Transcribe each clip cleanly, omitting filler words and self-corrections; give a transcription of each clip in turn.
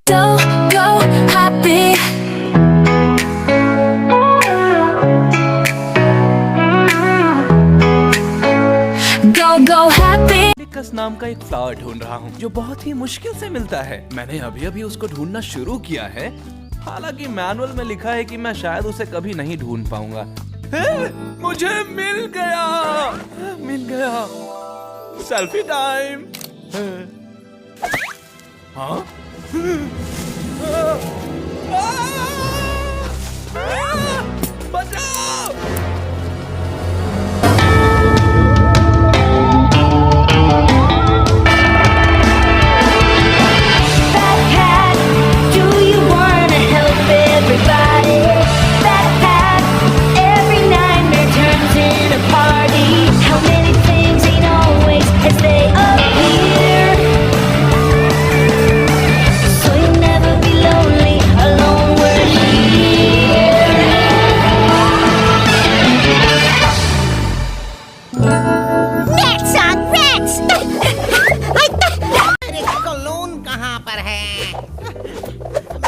Go, go, happy. Go, go, happy. Hibiscus नाम का एक फ्लावर ढूंढ रहा हूँ जो बहुत ही मुश्किल से मिलता है। मैंने अभी अभी उसको ढूंढना शुरू किया है, हालांकि मैनुअल में लिखा है कि मैं शायद उसे कभी नहीं ढूंढ पाऊंगा। मुझे मिल गया। Selfie time. हाँ? बचाओ!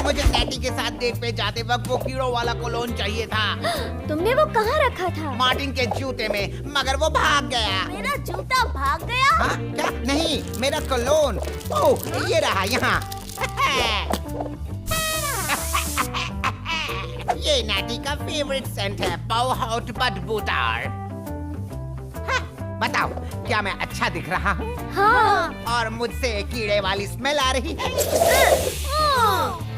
मुझे नैटी के साथ डेट पे जाते वक्त वो कीड़ों वाला कोलोन चाहिए था। तुमने वो कहाँ रखा था? मार्टिन के जूते में, मगर वो भाग गया। मेरा जूता भाग गया? हाँ? क्या? नहीं, मेरा कोलोन। ओह, ये रहा यहाँ। ये नैटी का फेवरेट सेंट है, बहुत बदबूदार। बताओ, क्या मैं अच्छा दिख रहा हूँ? हाँ। और मुझसे कीड़े वाली स्मेल आ रही है?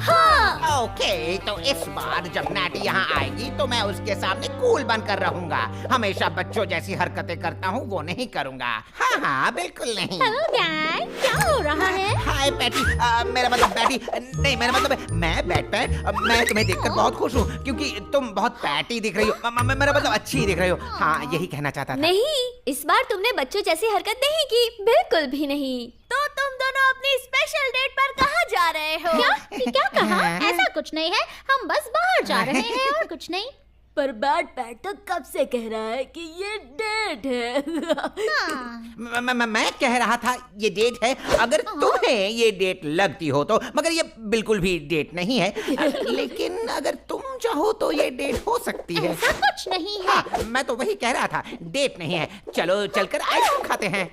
हाँ। ओके, तो इस बार जब नैटी यहाँ आएगी तो मैं उसके सामने कूल बनकर रहूंगा। हमेशा बच्चों जैसी हरकतें करता हूँ वो नहीं करूँगा। हाँ, बिल्कुल नहीं। हेलो डैड, क्या हो रहा है? हाय पैटी, मेरा मतलब पैटी नहीं, मेरा मतलब मैं बैट मैं तुम्हें देखकर बहुत खुश हूँ क्योंकि तुम बहुत पैटी दिख रही हो। मेरा मतलब अच्छी दिख रही हो। हाँ, यही कहना चाहता था। नहीं, इस बार तुमने बच्चों जैसी हरकत नहीं की, बिल्कुल भी नहीं। तो तुम दोनों अपनी स्पेशल डेट पर कहाँ जा रहे हो? क्या कहा? ऐसा कुछ नहीं है, हम बस बाहर जा रहे हैं और कुछ नहीं। पर बैट पैट तो कब से कह रहा है कि ये डेट है। मैं कह रहा था ये डेट है, अगर तुम्हें ये डेट लगती हो तो, मगर ये बिल्कुल भी डेट नहीं है। लेकिन अगर तुम चाहो तो ये डेट हो सकती है। ऐसा कुछ नहीं है। हाँ, मैं तो वही कह रहा था, डेट नहीं है। चलो चलकर आइसक्रीम खाते हैं।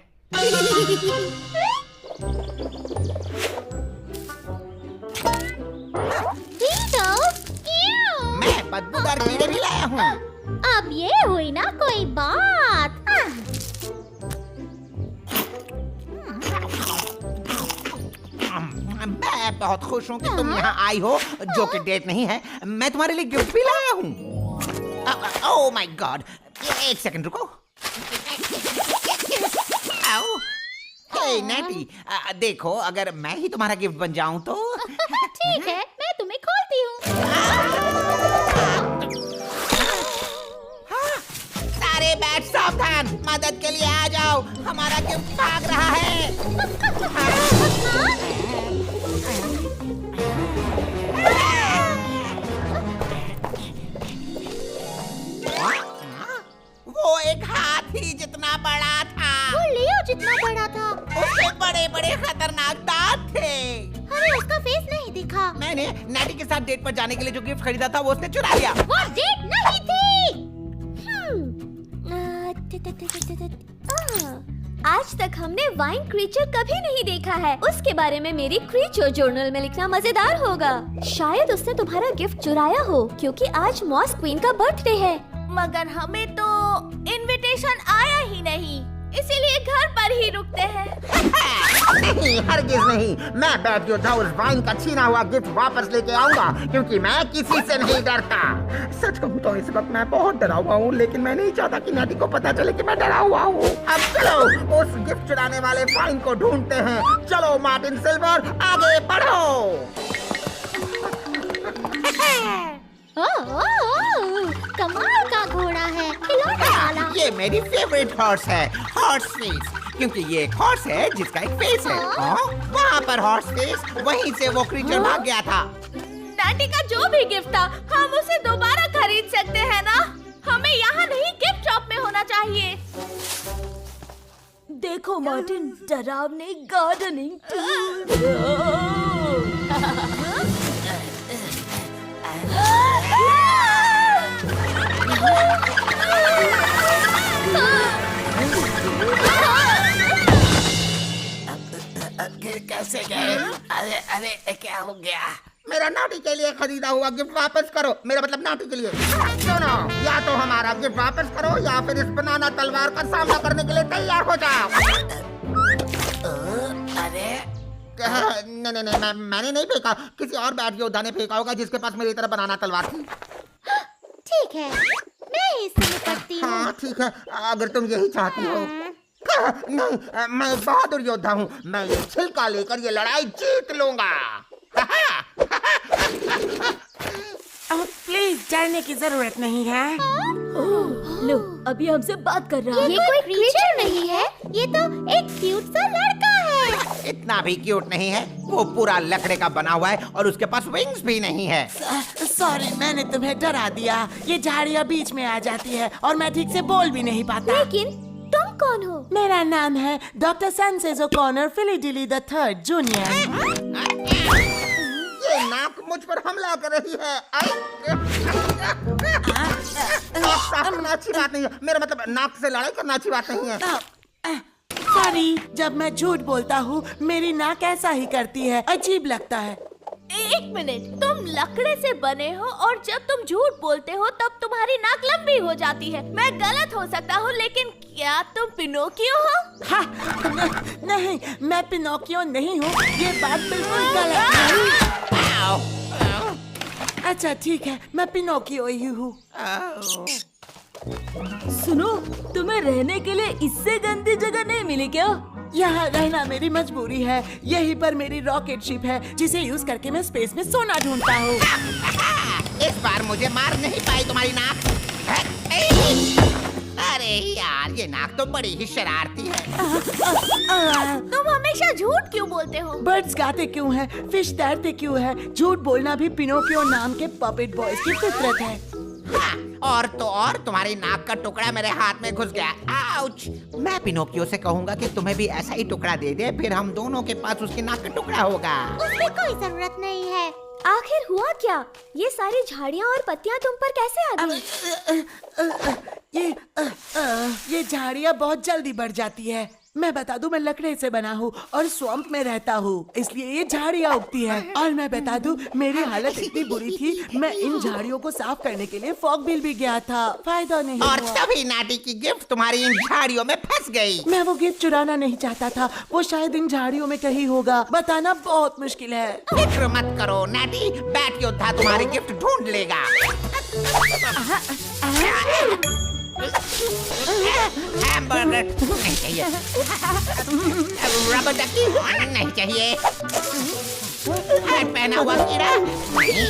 मैं बदबूदार कीड़े भी लाया हूँ। अब ये हुई ना कोई बात। मैं बहुत खुश हूँ कि तुम यहाँ आई हो, जो कि डेट नहीं है। मैं तुम्हारे लिए गिफ्ट भी लाया हूँ। ओह माय गॉड, एक सेकंड रुको। हे नैटी, देखो, अगर मैं ही तुम्हारा गिफ्ट बन जाऊं तो। ठीक है, मैं तुम्हें खोलती हूँ। सारे बैट सावधान, मदद के लिए आ जाओ, हमारा गिफ्ट भाग रहा है। वो एक हाथी जितना बड़ा था। वो लियो जितना बड़ा था। उसके बड़े बड़े खतरनाक दांत थे। हमें उसका फेस नहीं दिखा। मैंने नैटी के साथ डेट पर जाने के लिए जो गिफ्ट खरीदा था वो उसने चुरा लिया। वो डेट नहीं थी। आज तक हमने वाइन क्रीचर कभी नहीं देखा है। उसके बारे में मेरी क्रीचर जर्नल में लिखना मजेदार होगा। शायद उसने तुम्हारा गिफ्ट चुराया हो क्योंकि आज मॉस क्वीन का बर्थडे है। मगर हमें तो इनविटेशन आया ही नहीं, इसीलिए घर पर ही रुकते हैं। नहीं, हरगिज नहीं। मैं बैट योद्धा उस वाइन का छीना हुआ गिफ्ट वापस लेके आऊंगा क्योंकि मैं किसी से नहीं डरता। सच कहूँ तो इस वक्त मैं बहुत डरा हुआ हूँ, लेकिन मैं नहीं चाहता कि नैटी को पता चले कि मैं डरा हुआ हूँ। अब चलो उस गिफ्ट चुराने वाले वाइन को ढूंढते हैं। चलो मार्टिन सिल्वर, आगे बढ़ो। कमाल का घोड़ा है, खिलौने वाला। ये मेरी फेवरेट हॉर्स है, हॉर्स फेस, क्योंकि ये एक हॉर्स है जिसका एक फेस है। वहाँ पर हॉर्स फेस, वहीं से वो क्रीचर भाग गया था। नैटी का जो भी गिफ्ट था, हम उसे दोबारा खरीद सकते हैं ना? हमें यहाँ नहीं, गिफ्ट शॉप में होना चाहिए। देखो मार्टिन, डरावने गार्डनिंग टूल्स। कैसे गए? अरे अरे क्या हो गया? मेरा नाटी के लिए खरीदा हुआ गिफ्ट वापस करो। मेरा मतलब नाटी के लिए। सुनो, या तो हमारा गिफ्ट वापस करो या फिर इस बनाना तलवार का सामना करने के लिए तैयार हो जाओ। अरे नहीं नहीं नहीं, मैंने नहीं फेंका, किसी और बैट योद्धा ने फेंका होगा जिसके पास मेरी तरह बनाना तलवार थी। ठीक है, मैं इससे निपटती हूँ। हाँ ठीक है, अगर तुम यही चाहती हो। नहीं, मैं एक बहादुर योद्धा हूँ। मैं ये छिलका लेकर ये लड़ाई जीत लूंगा। प्लीज डरने की जरूरत नहीं है। लो, अभी हमसे बात कर रहा है। ये कोई क्रीचर नहीं है, ये तो एक क्यूट सा लड़का है। इतना भी क्यूट नहीं है, वो पूरा लकड़े का बना हुआ है और उसके पास विंग्स भी नहीं है। सॉरी, मैंने तुम्हें डरा दिया। ये झाड़ियाँ बीच में आ जाती है और मैं ठीक से बोल भी नहीं पाता। लेकिन तुम कौन हो? मेरा नाम है doctor सैनसेज O'Connor फिलीडिली the third junior. ये नाक मुझ पर हमला कर रही है। साफ करना अच्छी बात नहीं है। मेरा मतलब नाक से लड़ाई करना अच्छी बात नहीं है। सॉरी, जब मैं झूठ बोलता हूँ मेरी नाक ऐसा ही करती है, अजीब लगता है। एक मिनट, तुम लकड़े से बने हो और जब तुम झूठ बोलते हो तब तुम्हारी नाक लंबी हो जाती है। मैं गलत हो सकता हूँ, लेकिन क्या तुम पिनोकियो हो? हाँ, नहीं, मैं पिनोकियो नहीं हूँ। ये बात बिल्कुल गलत है। अच्छा ठीक है, मैं पिनोकियो ही हूँ। सुनो, तुम्हें रहने के लिए इससे गंदी जगह नहीं मिली क्या? यहाँ रहना मेरी मजबूरी है। यहीं पर मेरी रॉकेट शिप है जिसे यूज करके मैं स्पेस में सोना ढूंढता हूँ। इस बार मुझे मार नहीं पाई तुम्हारी नाक। अरे यार, ये नाक तो बड़ी ही शरारती है। तुम हमेशा झूठ क्यों बोलते हो? बर्ड्स गाते क्यों हैं? फिश तैरते क्यों हैं? झूठ बोलना भी पिनोकियो नाम के पपेट बॉयज की फितरत है। हाँ, और तो और तुम्हारी नाक का टुकड़ा मेरे हाथ में घुस गया। आउच! मैं पिनोकियो से कहूँगा कि तुम्हें भी ऐसा ही टुकड़ा दे दे, फिर हम दोनों के पास उसकी नाक का टुकड़ा होगा। उसकी कोई जरूरत नहीं है। आखिर हुआ क्या? ये सारी झाड़ियाँ और पत्तियाँ तुम पर कैसे आ गई? ये झाड़ियाँ बहुत जल्दी बढ़ जाती है। मैं बता दूं, मैं लकड़े से बना हूँ और स्वैम्प में रहता हूँ, इसलिए ये झाड़ियाँ उगती है। और मैं बता दूं, मेरी हालत इतनी बुरी थी, मैं इन झाड़ियों को साफ करने के लिए फॉगविल भी गया था, फायदा नहीं और हुआ। तभी नाटी की गिफ्ट तुम्हारी इन झाड़ियों में फंस गई। मैं वो गिफ्ट चुराना नहीं चाहता था, वो शायद इन झाड़ियों में कहीं होगा। बताना बहुत मुश्किल है। फिक्र मत करो नाटी, बैट योद्धा तुम्हारी गिफ्ट ढूंढ लेगा। हैमबर्गर नहीं चाहिए, रबर डकी नहीं चाहिए, हैट पहना हुआ कीड़ा नहीं।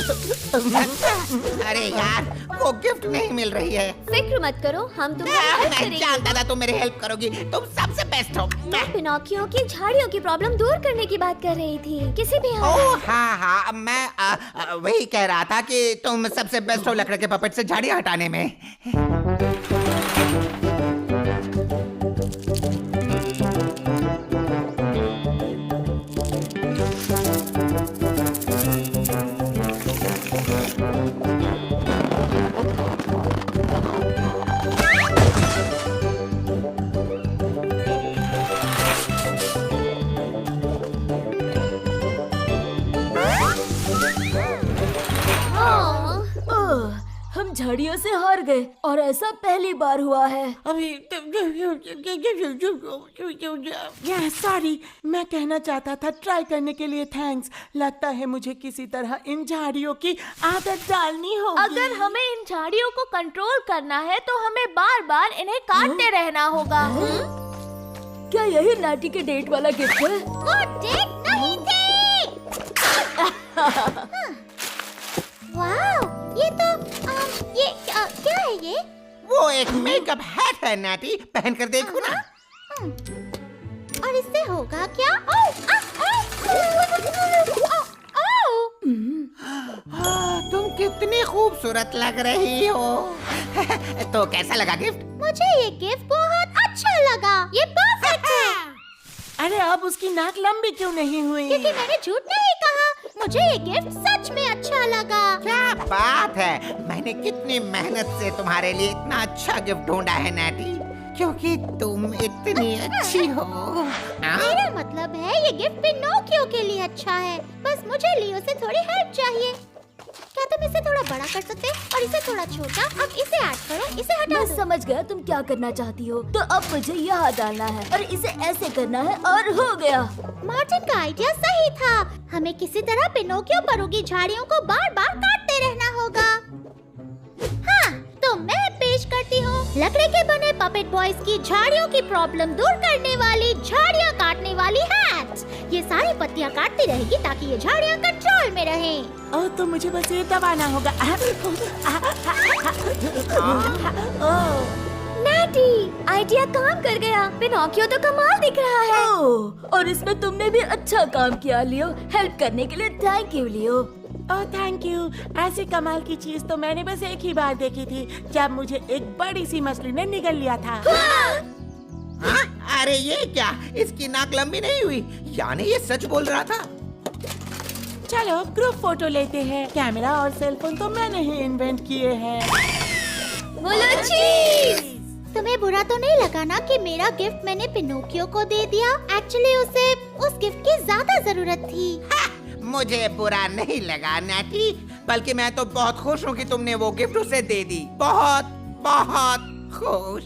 अरे यार, वो गिफ्ट नहीं मिल रही है। फिक्र मत करो, हम तुम्हारी हेल्प मैं करेंगे। जानता था तुम मेरी हेल्प करोगी, तुम सबसे बेस्ट हो। मैं पिनोकियो की झाड़ियों की प्रॉब्लम दूर करने की बात कर रही थी। किसी भी हाल ओह हाँ हाँ, मैं वही कह रहा था कि तुम सबसे बेस्ट हो लकड़े के पपेट से झाड़ियाँ हटाने में। हम झाड़ियों से हार गए और ऐसा पहली बार हुआ है। अभी सॉरी, मैं कहना चाहता था ट्राई करने के लिए थैंक्स। लगता है मुझे किसी तरह इन झाड़ियों की आदत डालनी होगी। अगर हमें इन झाड़ियों को कंट्रोल करना है तो हमें बार बार इन्हें काटते रहना होगा। क्या यही नाटी के डेट वाला गिफ्ट है? वो डेट नहीं थी। वाओ, ये तो ये क्या है ये? वो एक मेकअप हैट है नाटी, पहन कर देखो ना। और इससे होगा क्या? तुम कितनी खूबसूरत लग रही हो। तो कैसा लगा गिफ्ट? मुझे ये गिफ्ट बहुत अच्छा लगा। ये परफेक्ट है। अरे अब उसकी नाक लंबी क्यों नहीं हुई? क्योंकि मैंने झूठ नहीं कहा। मुझे ये गिफ्ट सच में अच्छा लगा। क्या बात है, मैंने कितनी मेहनत से तुम्हारे लिए इतना अच्छा गिफ्ट ढूंढा है नैटी, क्योंकि तुम इतनी अच्छी हो। मेरा मतलब है ये गिफ्ट पिनोकियो के लिए अच्छा है, बस मुझे लियो से थोड़ी हेल्प चाहिए। क्या तुम इसे थोड़ा बड़ा कर सकते और इसे थोड़ा छोटा? अब इसे ऐड करो, इसे हटा मैं दो। समझ गया तुम क्या करना चाहती हो। तो अब मुझे यहाँ डालना है और इसे ऐसे करना है और हो गया। मार्टिन का आइडिया सही था, हमें किसी तरह पिनोकियो पर उगी झाड़ियों को बार बार काटते रहना होगा। हाँ, तो मैं पेश करती हूँ लकड़ी के बने पपेट बॉयज की झाड़ियों की प्रॉब्लम दूर करने वाली झाड़ियाँ काटने वाली हैट। ये सारी पत्तियाँ काटती रहेगी ताकि ये झाड़ियाँ कंट्रोल में रहें। ओह, तो मुझे बस ये दबाना होगा। नैटी, आइडिया काम कर गया। पिनोकियो तो कमाल दिख रहा है। और इसमें तुमने भी अच्छा काम किया लियो। हेल्प करने के लिए thank you Leo. Oh, thank you. ऐसी कमाल की चीज तो मैंने बस एक ही बार देखी थी, जब मुझे एक बड़ी सी मछली ने निगल लिया था। हाँ? अरे ये क्या, इसकी नाक लंबी नहीं हुई, यानी ये सच बोल रहा था। चलो ग्रुप फोटो लेते हैं। कैमरा और सेलफोन तो मैंने ही इन्वेंट किए हैं। बोलो चीज। तुम्हें बुरा तो नहीं लगा ना कि मेरा गिफ्ट मैंने पिनोकियो को दे दिया? एक्चुअली उसे उस गिफ्ट की ज्यादा जरूरत थी। मुझे बुरा नहीं लगा नैटी, बल्कि मैं तो बहुत खुश हूँ कि तुमने वो गिफ्ट उसे दे दी। बहुत बहुत खुश।